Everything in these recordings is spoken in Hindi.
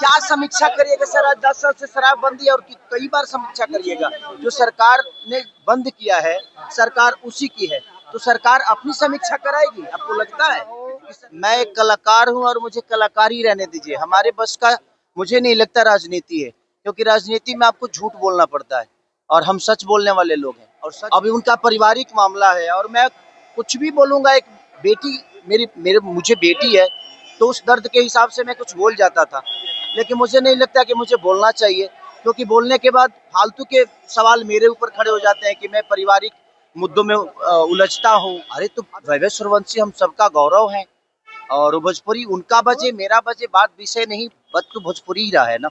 क्या समीक्षा करिएगा सर? आज 10 साल से शराबबंदी और कई बार समीक्षा करिएगा। जो सरकार ने बंद किया है, सरकार उसी की है, तो सरकार अपनी समीक्षा कराएगी, आपको लगता है? मैं एक कलाकार हूं और मुझे कलाकारी रहने दीजिए। हमारे बस का मुझे नहीं लगता राजनीति है, क्योंकि राजनीति में आपको झूठ बोलना पड़ता है और हम सच बोलने वाले लोग हैं। और सच अभी उनका पारिवारिक मामला है और मैं कुछ भी बोलूंगा। एक बेटी मेरे मुझे बेटी है, तो उस दर्द के हिसाब से मैं कुछ बोल जाता था, लेकिन मुझे नहीं लगता कि मुझे बोलना चाहिए, क्योंकि बोलने के बाद फालतू के सवाल मेरे ऊपर खड़े हो जाते हैं कि मैं पारिवारिक मुद्दों में उलझता हूँ। अरे तो वैभव सूर्यवंशी हम सबका गौरव है, और भोजपुरी उनका बजे मेरा बजे बात विषय नहीं, बस तो भोजपुरी ही रहा है ना,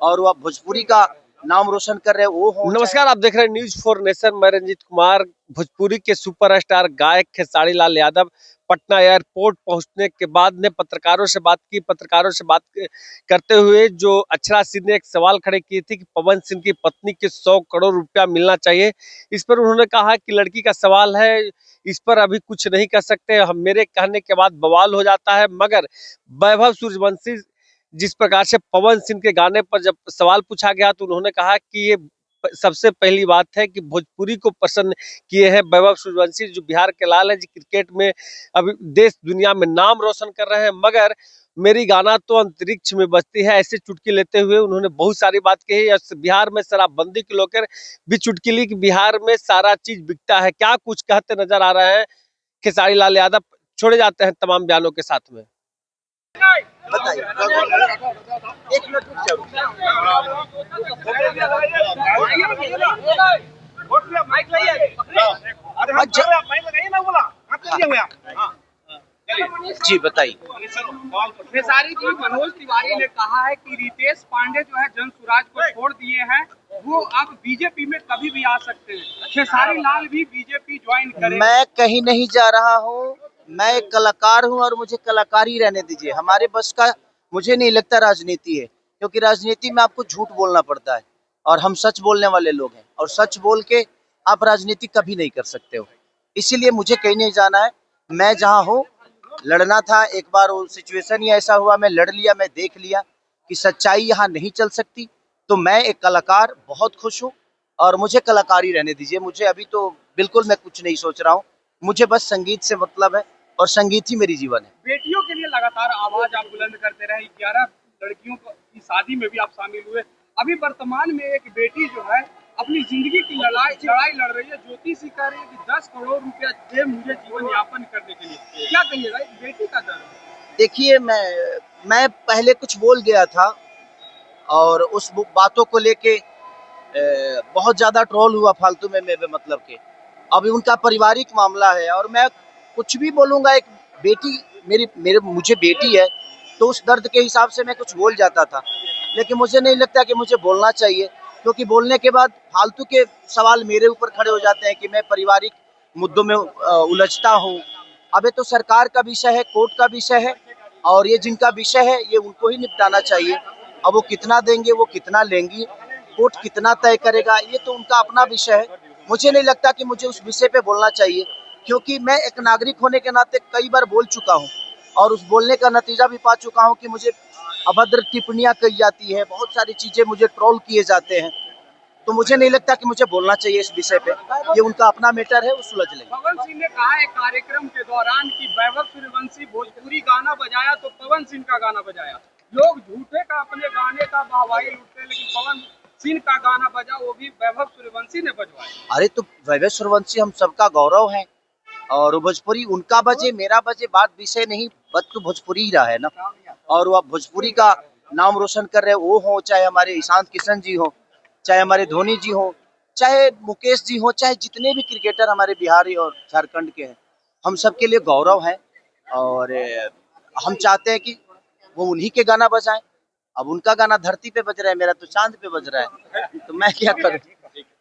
और वो भोजपुरी का नाम रोशन कर रहे वो हो। नमस्कार, आप देख रहे हैं न्यूज फॉर नेशन। मैं रंजीत कुमार। भोजपुरी के सुपरस्टार गायक खेसारी लाल यादव पटना एयरपोर्ट पहुंचने के बाद ने पत्रकारों से बात की। पत्रकारों से बात करते हुए जो अक्षरा सिंह ने एक सवाल खड़े किए थे कि पवन सिंह की पत्नी के 100 करोड़ रुपया मिलना चाहिए, इस पर उन्होंने कहा कि लड़की का सवाल है, इस पर अभी कुछ नहीं कर सकते। हम मेरे कहने के बाद बवाल हो जाता है। मगर वैभव सूर्यवंशी जिस प्रकार से पवन सिंह के गाने पर जब सवाल पूछा गया तो उन्होंने कहा कि ये सबसे पहली बात है कि भोजपुरी को पसंद किए हैं वैभव सूर्यवंशी, जो बिहार के लाल है, जो क्रिकेट में अभी देश दुनिया में नाम रोशन कर रहे हैं। मगर मेरी गाना तो अंतरिक्ष में बजती है, ऐसे चुटकी लेते हुए उन्होंने बहुत सारी बात कही। बिहार में शराबबंदी को लेकर भी चुटकी ली कि बिहार में सारा चीज बिकता है। क्या कुछ कहते नजर आ रहे हैं खेसारी लाल यादव, छोड़े जाते हैं तमाम बयानों के साथ में। बताइए, एक मिनट रुक जाओ। जी बताइए। खेसारी जी, मनोज तिवारी ने कहा है कि रितेश पांडे जो है जन सुराज को छोड़ दिए हैं, वो अब बीजेपी में कभी भी आ सकते हैं। खेसारी लाल भी बीजेपी ज्वाइन करें। मैं कहीं नहीं जा रहा हूँ, मैं एक कलाकार हूँ और मुझे कलाकारी रहने दीजिए। हमारे बस का मुझे नहीं लगता राजनीति है, क्योंकि राजनीति में आपको झूठ बोलना पड़ता है और हम सच बोलने वाले लोग हैं, और सच बोल के आप राजनीति कभी नहीं कर सकते हो। इसीलिए मुझे कहीं नहीं जाना है। मैं जहाँ हूँ, लड़ना था एक बार, वो सिचुएशन ही ऐसा हुआ, मैं लड़ लिया। मैं देख लिया कि सच्चाई यहाँ नहीं चल सकती, तो मैं एक कलाकार बहुत खुश हूँ और मुझे कलाकारी रहने दीजिए। मुझे अभी तो बिल्कुल मैं कुछ नहीं सोच रहा हूँ, मुझे बस संगीत से मतलब है और संगीत ही मेरी जीवन है। बेटियों के लिए लगातार आवाज आप बुलंद करते रहे, 11 लड़कियों की शादी में भी आप शामिल हुए। अभी वर्तमान में एक बेटी जो है अपनी जिंदगी की लड़ाई लड़ रही है। ज्योति सी कह रही है कि 10 करोड़ रुपया दे मुझे जीवन यापन करने के लिए। क्या कहिएगा इस बेटी का दर्द? देखिए, मैं पहले कुछ बोल गया था और उस बातों को लेके बहुत ज्यादा ट्रोल हुआ फालतू में मेरे मतलब के। अभी उनका पारिवारिक मामला है और मैं कुछ भी बोलूंगा। एक बेटी मुझे बेटी है, तो उस दर्द के हिसाब से मैं कुछ बोल जाता था, लेकिन मुझे नहीं लगता कि मुझे बोलना चाहिए, क्योंकि बोलने के बाद फालतू के सवाल मेरे ऊपर खड़े हो जाते हैं कि मैं पारिवारिक मुद्दों में उलझता हूँ। अबे तो सरकार का विषय है, कोर्ट का विषय है, और ये जिनका विषय है ये उनको ही निपटाना चाहिए। अब वो कितना देंगे, वो कितना लेंगी, कोर्ट कितना तय करेगा, ये तो उनका अपना विषय है। मुझे नहीं लगता कि मुझे उस विषय पे बोलना चाहिए, क्योंकि मैं एक नागरिक होने के नाते कई बार बोल चुका हूँ और उस बोलने का नतीजा भी पा चुका हूँ कि मुझे अभद्र टिप्पणियां कही जाती है, बहुत सारी चीजें मुझे ट्रोल किए जाते हैं। तो मुझे नहीं लगता कि मुझे बोलना चाहिए इस विषय पे। ये उनका अपना मैटर है, वो सुलझ लेंगे। पवन सिंह ने कहा है कार्यक्रम के दौरान कि वैभव सूर्यवंशी भोजपुरी गाना बजाया तो पवन सिंह का गाना बजाया। लोग झूठे का अपने गाने का वाहवाही लूटते हैं, लेकिन पवन सिंह का गाना बजा वो भी वैभव सूर्यवंशी ने बजवाया। अरे तो वैभव सूर्यवंशी हम सबका गौरव है, और भोजपुरी उनका बजे मेरा बजे बात विषय नहीं, बस तो भोजपुरी ही रहा है ना, और वो भोजपुरी का नाम रोशन कर रहे वो हो, चाहे हमारे ईशांत किशन जी हो, चाहे हमारे धोनी जी हो, चाहे मुकेश जी हो, चाहे जितने भी क्रिकेटर हमारे बिहारी और झारखंड के हैं, हम सबके लिए गौरव है। और हम चाहते हैं कि वो उन्हीं के गाना बजाएं। अब उनका गाना धरती पे बज रहा है, मेरा तो चांद पे बज रहा है, तो मैं क्या करूं?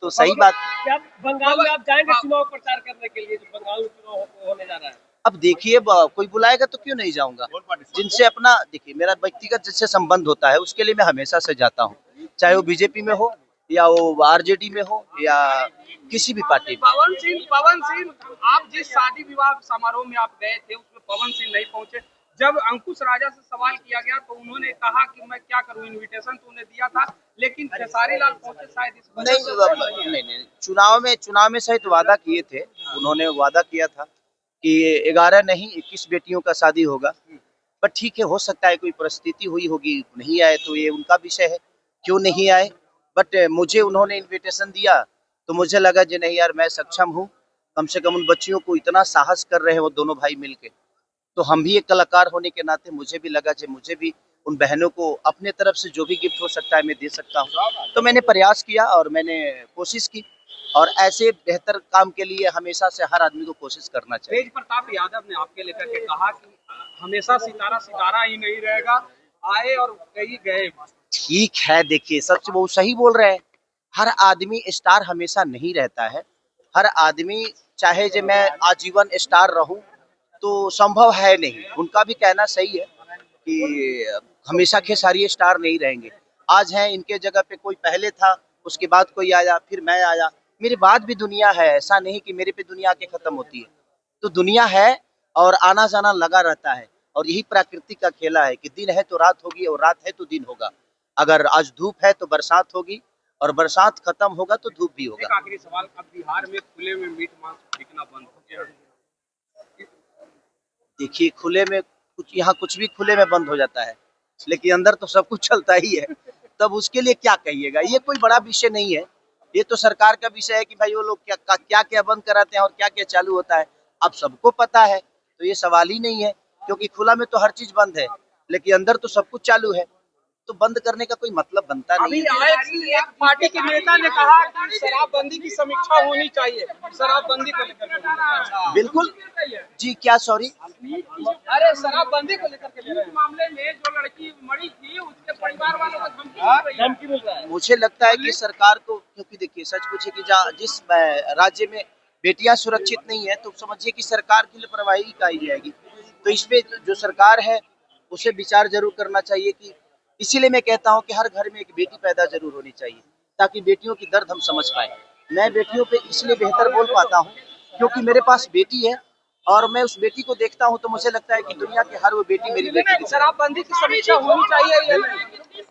तो सही बात। क्या बंगाल में आप जाएंगे चुनाव प्रचार करने के लिए, जो बंगाल में चुनाव होने जा रहा है? अब देखिए, कोई बुलाएगा तो क्यों नहीं जाऊंगा। जिनसे अपना देखिए मेरा व्यक्तिगत जिससे संबंध होता है उसके लिए मैं हमेशा से जाता हूँ, चाहे वो बीजेपी में हो या वो आरजेडी में हो या किसी भी पार्टी में। पवन सिंह, आप जिस शादी विवाह समारोह में आप गए थे उसमें पवन सिंह नहीं पहुंचे। जब अंकुश राजा से सवाल किया गया तो उन्होंने कहा कि मैं क्या करूं, इनविटेशन तो उन्हें दिया था, लेकिन खेसारी लाल पहुंचे शायद इस वजह से। नहीं, चुनाव में शायद वादा किए थे, उन्होंने वादा किया था कि 11 नहीं 21 बेटियों का शादी होगा। पर ठीक है, हो सकता है कोई परिस्थिति हुई होगी, नहीं आए तो ये उनका विषय है, क्यों नहीं आए। बट मुझे उन्होंने इनविटेशन दिया तो मुझे लगा जी नहीं यार, मैं सक्षम हूँ, कम से कम उन बच्चियों को इतना साहस कर रहे हैं वो दोनों भाई मिलके, तो हम भी एक कलाकार होने के नाते मुझे भी लगा कि मुझे भी उन बहनों को अपने तरफ से जो भी गिफ्ट हो सकता है मैं दे सकता हूँ। तो मैंने प्रयास किया और मैंने कोशिश की, और ऐसे बेहतर काम के लिए हमेशा से हर आदमी को कोशिश करना चाहिए। तेज प्रताप यादव ने आपके लेकर के कहा कि हमेशा सितारा सितारा ही नहीं रहेगा, आए और कई गए। ठीक है, देखिए सच वो सही बोल रहे हैं, हर आदमी स्टार हमेशा नहीं रहता है। हर आदमी चाहे जो मैं आजीवन स्टार रहूं तो संभव है नहीं, उनका भी कहना सही है कि हमेशा खेसारी स्टार नहीं रहेंगे। आज है इनके जगह पे कोई पहले था, उसके बाद कोई आया, फिर मैं आया, मेरे बाद भी दुनिया है, ऐसा नहीं कि मेरे पे दुनिया के खत्म होती है। तो दुनिया है और आना जाना लगा रहता है, और यही प्रकृति का खेला है कि दिन है तो रात होगी और रात है तो दिन होगा। अगर आज धूप है तो बरसात होगी, और बरसात खत्म होगा तो धूप भी होगा। एक आखिरी सवाल, अब बिहार में खुले में मीट मांस बिकना बंद हो गया। देखिए खुले में यहाँ कुछ भी खुले में बंद हो जाता है, लेकिन अंदर तो सब कुछ चलता ही है, तब उसके लिए क्या कहिएगा। ये कोई बड़ा विषय नहीं है, ये तो सरकार का विषय है कि भाई वो लोग क्या बंद कराते हैं और क्या क्या चालू होता है, अब सबको पता है। तो ये सवाल ही नहीं है, क्योंकि खुला में तो हर चीज बंद है, लेकिन अंदर तो सब कुछ चालू है, तो बंद करने का कोई मतलब बनता नहीं है। एक पार्टी के नेता ने कहा कि शराबबंदी की समीक्षा होनी चाहिए, शराबबंदी को लेकर। बिल्कुल जी, क्या सॉरी, अरे शराबबंदी को लेकर के मामले में जो लड़की मरी थी उसके परिवार वालों को धमकी मिल रहा है। मुझे लगता है कि सरकार को, क्योंकि देखिए सच पूछे कि जिस राज्य में बेटियां सुरक्षित नहीं है तो समझिए कि सरकार की लापरवाही कही जाएगी। तो इस पे जो सरकार है उसे विचार जरूर करना चाहिए कि, इसीलिए मैं कहता हूं कि हर घर में एक बेटी पैदा जरूर होनी चाहिए, ताकि बेटियों की दर्द हम समझ पाए। मैं बेटियों पे इसलिए बेहतर बोल पाता हूं क्योंकि मेरे पास बेटी है, और मैं उस बेटी को देखता हूं तो मुझे लगता है कि दुनिया की हर वो बेटी मेरी बेटी की। शराबबंदी की समीक्षा होनी चाहिए।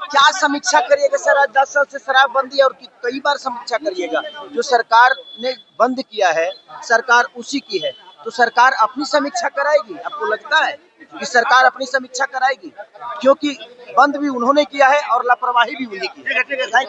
क्या समीक्षा करिएगा सर, आज 10 साल से शराबबंदी और कई बार समीक्षा करिएगा। जो सरकार ने बंद किया है सरकार उसी की है, तो सरकार अपनी समीक्षा कराएगी। आपको लगता है कि सरकार अपनी समीक्षा कराएगी? क्योंकि बंद भी उन्होंने किया है और लापरवाही भी उन्हीं की है।